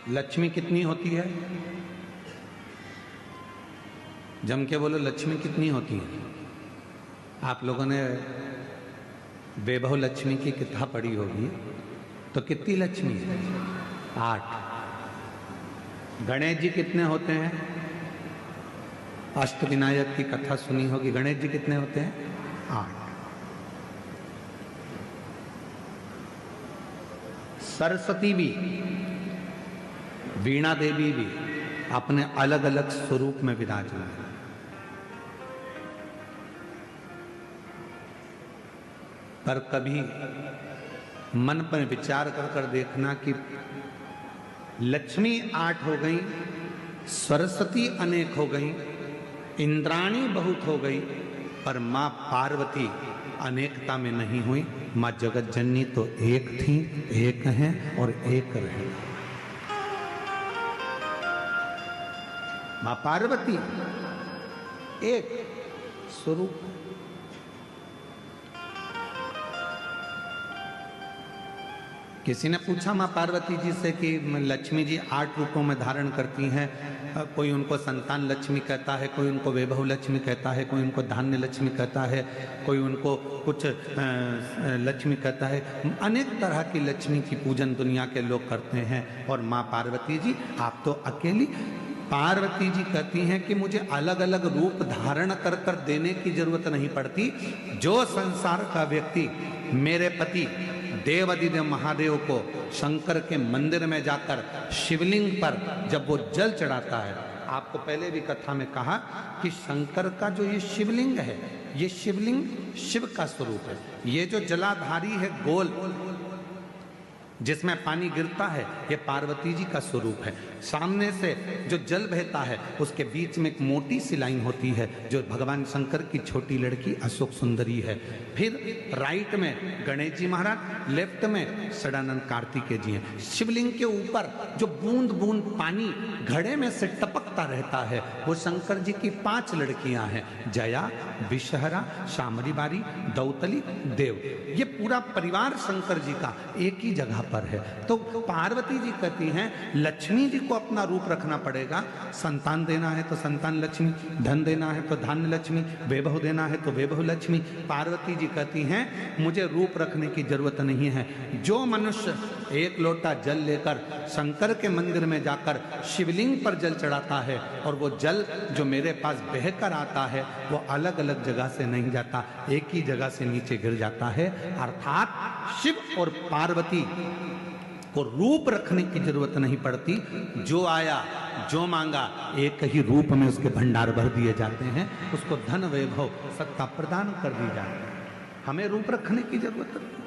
लक्ष्मी कितनी होती है? जम के बोलो, लक्ष्मी कितनी होती है? आप लोगों ने वैभव लक्ष्मी की किताब पढ़ी होगी, तो कितनी लक्ष्मी है? 8। गणेश जी कितने होते हैं? अष्टविनायक की कथा सुनी होगी, गणेश जी कितने होते हैं? 8। सरस्वती भी, वीणा देवी भी अपने अलग अलग स्वरूप में विराजमान है। पर कभी मन पर विचार कर कर देखना कि लक्ष्मी 8 हो गई, सरस्वती अनेक हो गई, इंद्राणी बहुत हो गई, पर मां पार्वती अनेकता में नहीं हुई। मां जगत जननी तो एक थी, एक हैं और एक रहे। मां पार्वती एक स्वरूप। किसी ने पूछा मां पार्वती जी से कि लक्ष्मी जी 8 रूपों में धारण करती हैं, कोई उनको संतान लक्ष्मी कहता है, कोई उनको वैभव लक्ष्मी कहता है, कोई उनको धान्य लक्ष्मी कहता है, कोई उनको कुछ लक्ष्मी कहता है। अनेक तरह की लक्ष्मी की पूजन दुनिया के लोग करते हैं। और मां पार्वती जी आप तो अकेली। पार्वती जी कहती हैं कि मुझे अलग अलग रूप धारण कर कर देने की जरूरत नहीं पड़ती। जो संसार का व्यक्ति मेरे पति देवादिदेव महादेव को शंकर के मंदिर में जाकर शिवलिंग पर जब वो जल चढ़ाता है, आपको पहले भी कथा में कहा कि शंकर का जो ये शिवलिंग है, ये शिवलिंग शिव का स्वरूप है। ये जो जलाधारी है गोल जिसमें पानी गिरता है, ये पार्वती जी का स्वरूप है। सामने से जो जल बहता है उसके बीच में एक मोटी सी लाइन होती है जो भगवान शंकर की छोटी लड़की अशोक सुंदरी है। फिर राइट में गणेश जी महाराज, लेफ्ट में सदानंद कार्तिकेय जी हैं। शिवलिंग के ऊपर जो बूंद बूंद पानी घड़े में से टपकता रहता है वो शंकर जी की 5 लड़कियां हैं, जया, विषहरा, शामरीबारी, दौतली, देव। ये पूरा परिवार शंकर जी का एक ही जगह पर है। तो पार्वती जी कहती हैं लक्ष्मी जी को अपना रूप रखना पड़ेगा। संतान देना है तो संतान लक्ष्मी, धन देना है तो धन लक्ष्मी, वैभव देना है तो वैभव लक्ष्मी। पार्वती जी कहती हैं मुझे रूप रखने की जरूरत नहीं है। जो मनुष्य एक लोटा जल लेकर शंकर के मंदिर में जाकर शिवलिंग पर जल चढ़ाता है और वो जल जो मेरे पास बहकर आता है वो अलग अलग जगह से नहीं जाता, एक ही जगह से नीचे गिर जाता है। अर्थात शिव और पार्वती को रूप रखने की जरूरत नहीं पड़ती। जो आया जो मांगा एक ही रूप में उसके भंडार भर दिए जाते हैं, उसको धन वैभव सत्ता प्रदान कर दी जाती है। हमें रूप रखने की जरूरत नहीं।